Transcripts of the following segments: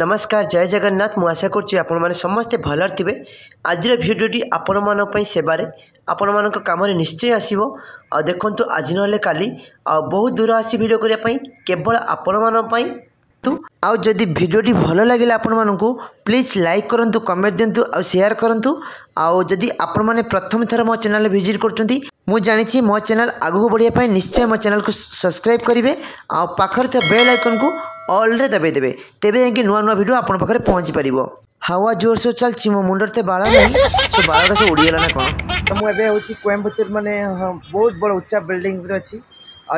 नमस्कार जय जगन्नाथ मु आशा करुच्ची आपण समस्ते भल थे। आज भिडियोटी आपण मानी सेवारे आपण मान कम निश्चय आसो। देखु आज ना काली बहुत दूर आसी भिड करने केवल आपण मानी। आउ जदि भिडियोटी भल लगे आपण मानू प्लीज लाइक करूँ, कमेंट दिंतु और शेयर करूँ। आउ जदि आपण मैंने प्रथम थर मो चैनल विजिट कर मुझे मो चैनल आगू बढ़ापी निश्चय मो चैनल को सब्सक्राइब करेंगे। आ पाखर बेल आइकन को ऑल रे दबाई देवे, तेरे जाकि नुआ नुआ वीडियो आपण पाखे पहुँची पार। हावा जोर से चलती मो मुंडर ते बाला नहीं सो बाला से उड़ीगला ना कौन। तो मुझे हूँ कोयम्बटूर माने बहुत बड़ उच्चा बिल्डिंग अच्छी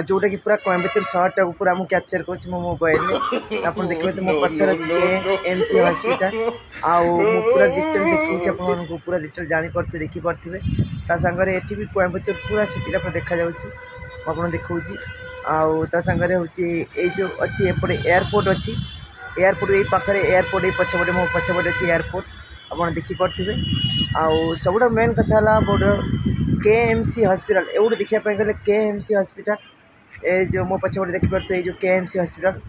जोटा कि पूरा कोयम्बटूर शहर टाक पूरा मुझे कैप्चर कर मोबाइल में। आप देखिए तो मो पचर अच्छे एमसी हॉस्पिटल आउ पूरा डिटेल देखा आपको पूरा डिटेल जानीपे देखिपे। सागर ये भी कोयम्बटूर पूरा सिटी देखा आप देखा आउ सागर हूँ ये जो अच्छी एपटे एयरपोर्ट अच्छी एयरपोर्ट यही पाखे एयरपोर्ट यही पछपटे मो पछपटे अच्छी एयरपोर्ट आप देखिपे। आउ सब मेन कथा बोर्ड केएमसी हॉस्पिटल एवं देखापी गले केएमसी हॉस्पिटल ए जो मो पछपटे देखिपे जो केएमसी हॉस्पिटल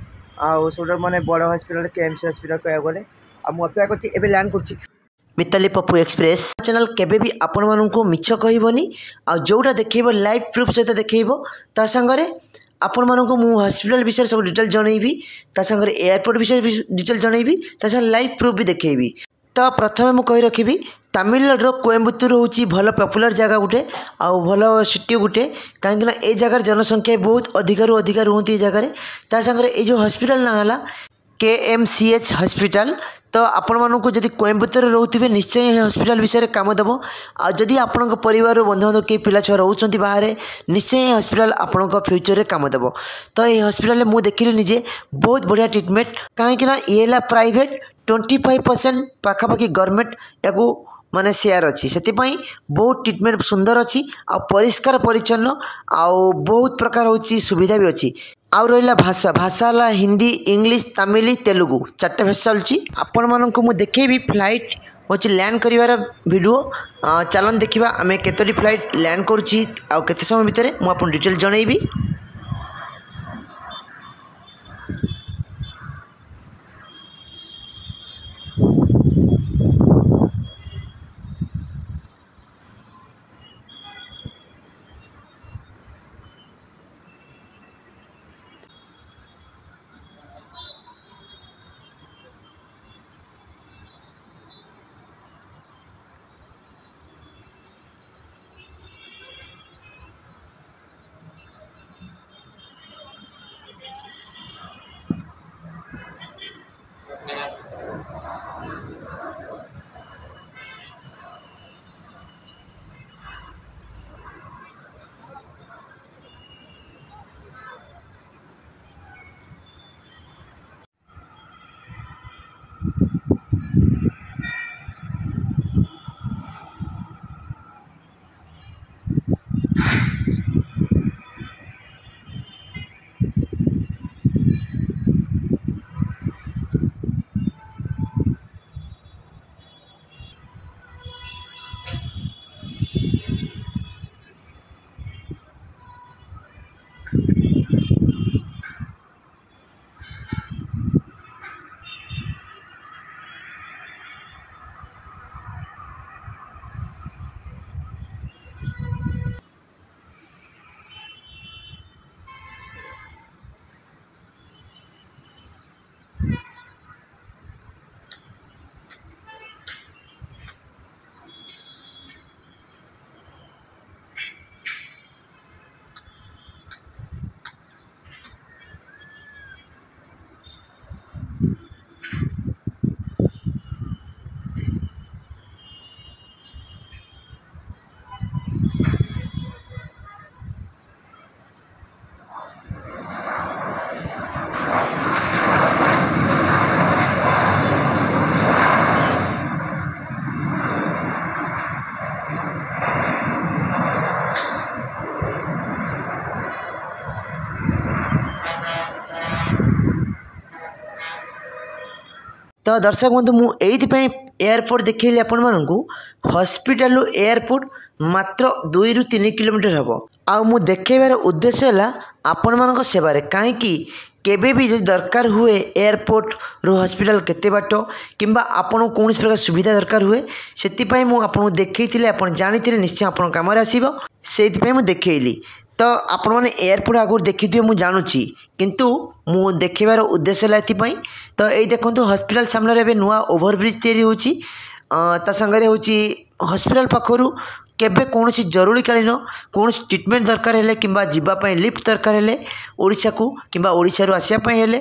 आउ सब माने बड़ हॉस्पिटल केएमसी हॉस्पिटल कह गले अपेक्षा कर लैंड कर मिताली पप्पू एक्सप्रेस चैनल केबे भी आपण मानू मिछ कहबनी। आ जोटा देखब लाइव प्रूफ सहित देखब सागरे आपण मानू मु हॉस्पिटल विषय सब डिटेल जनइबी सागर एयरपोर्ट विषय डिटेल जनइबी लाइव प्रूफ भी देखी। तो प्रथम मुझे कही रखी तमिलनाडु कोयम्बटूर हूँ भल पॉपुलर जगह गोटे आउ भल सिटी गोटे कहीं ये जगार जनसंख्या बहुत अधिकार अधिक रुहति ये जगह। सागर ये जो हॉस्पिटल ना है केएमसीएच हॉस्पिटल। तो आपण मानू जदि कोयम्बटूर रोथे निश्चय ये हॉस्पिटल विषय काम देव। आदि आपण परिवार बंधु बांधव कई पिला छुआ रोच बाहर निश्चय ये हॉस्पिटल आपण फ्यूचर में काम देव। तो ये हॉस्पिटल मुझे देखिली निजे बहुत बढ़िया ट्रिटमेंट कहीं ये प्राइवेट 25% पाखापाखि गवर्नमेंट या माने शेयर अच्छी से बहुत ट्रिटमेंट सुंदर अच्छी आ परिष्कार परिच्छन्न आउ बहुत प्रकार हूँ सुविधा भी अच्छी। आउ रहा भाषा भाषा है हिंदी इंग्लिश तमिल तेलुगु 4टा भाषा चलती। आपण मानक मुझे देखेबी फ्लाइट हूँ लैंड कर वीडियो चलन देखा आम केतोटी फ्लाइट लैंड करुँची केते समय भितर मुझे डिटेल जनइबी। तो दर्शक बंधु मुझे एयरपोर्ट देखली आपण मानू हॉस्पिटल एयरपोर्ट मात्र 2 ରୁ 3 किलोमीटर हम। आ देखबार उद्देश्य है आपण मान सेवार कहीं केबे भी जो दरकार हुए एयरपोर्ट रो हॉस्पिटल केते बाट किंबा आपन कौन प्रकार सुविधा दरकार हुए से मुझे देखी आप जानी निश्चय आप कम आसो से मुझे देखली तो आपण मैंने एयरपोर्ट आगुरी देखी थे मुझे जानूची किंतु मु देखार उद्देश्य है तो यही देखो हॉस्पिटल सामने नुआ ओवरब्रिज तैयारी होची ता संगे हूँ हॉस्पिटल पाखर केबे कौन जरूरीकालीन कौन ट्रिटमेंट दरकार है कि जीवाई लिफ्ट दरकार है ओडिशा को कि ओडिशा आसापी हेले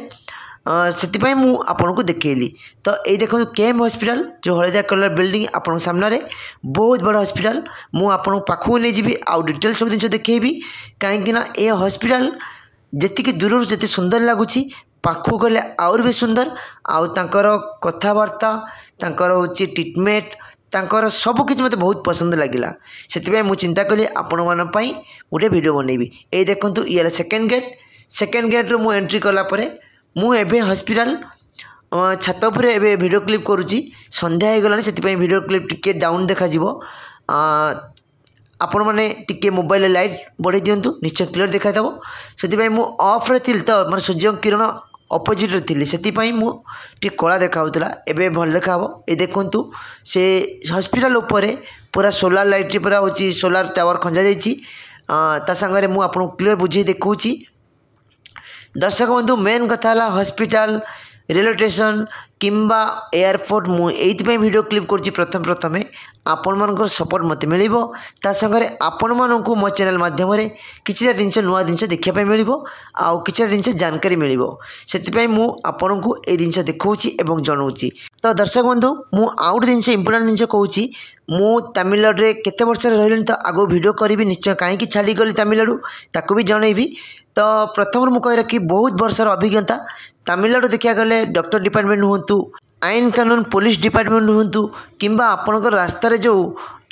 से मुझे देखली तो ये देखो केएम हॉस्पिटल जो हलदिया कलर बिल्डिंग आपन सामने बहुत बड़ा हॉस्पिटल मुझे पाखक नहीं जी आउ डिटेल सब जिन देखी कहीं ये हॉस्पिटल जी दूर जिते सुंदर लगुच पाखक गले आउर भी सुंदर आउ तांकर कथबार्ता तांकर हूँ ट्रिटमेंट तांकर सबकि मत बहुत पसंद लगिला से मुझे चिंता कली आपण मान गोटे वीडियो बनैबी ये देखो यार सेकेंड गेट रू एंट्री कलापर मुझे हॉस्पिटल छात उपर एवं वीडियो क्लिप करुँची संध्या हो गलानी से वीडियो क्लिप टिके डाउन देखा आपण मैंने टिके मोबाइल लाइट बढ़े दिंतु निश्चय क्लीयर देखादेव से मुझे ऑफ्रे थी तो मैं सूर्य किरण अपोजिट थी से मुझे कला देखा एवं भल देखा ये देखु से हॉस्पिटल उपर पूरा सोलार लाइट पूरा हूँ सोलार टावर खंजा जा सागर मुझे क्लीयर बुझे देखी दर्शक बंधु मेन कथा हॉस्पिटल रेलवे स्टेशन किंबा एयरपोर्ट मुझे वीडियो क्लिप कर प्रथम आपण मान सपोर्ट मत मिल सागर आपण मानक मो चैनल मध्यम किसी जिन नुआ जिन देखापी मिल आउ कि जिन जानकारी मिल से मुझे को ये जिन देखी और जनाऊँगी तो दर्शक बंधु मुझे जिन इंपोर्टाट जिन कहूँ मु तमिलनाडु में केते वर्ष रही तो आगो वीडियो करी निश्चय कहीं छाड़ी गली तमिलनाडु ताकू भी जनइबी तो प्रथम मुझे रखी बहुत वर्षर अभिज्ञता तमिलनाडु देखा गले डॉक्टर डिपार्टमेंट हूँ आईन कानून पुलिस डिपार्टमेंट हूँ किंबा आपणकर रास्तार जो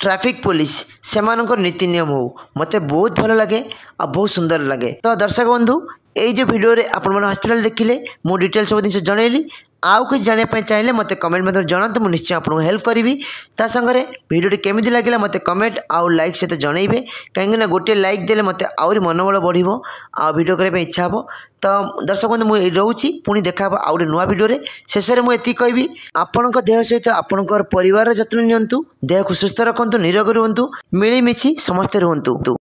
ट्रैफिक पुलिस से नीति नियम हो मत बहुत भल लगे और बहुत सुंदर लगे तो दर्शक बंधु यही जो वीडियो रे आपण मन हॉस्पिटल देखिले मु डिटेल सब जिन जनइली आउ कुछ जाना चाहिए मत कमेंट में जनातु मुझे निश्चय आपको हेल्प करी ता संगे वीडियो केमी लगे मत कमेंट आउ लाइक सहित जनइबे कहीं गोटे लाइक देले मत आउरी मनोबल बढ़ो आ वीडियो करने इच्छा हो तो दर्शक बंधु मुझे रोची पुणी देखा आउ गोटे नुआ वीडियो शेष में मुझे कहबी आपण देह सहित आपणकर परिवार जत्न नियंतु देह को सुस्थ रखु निरोग रुहतु मिलीमिशी समस्ते रुहतु।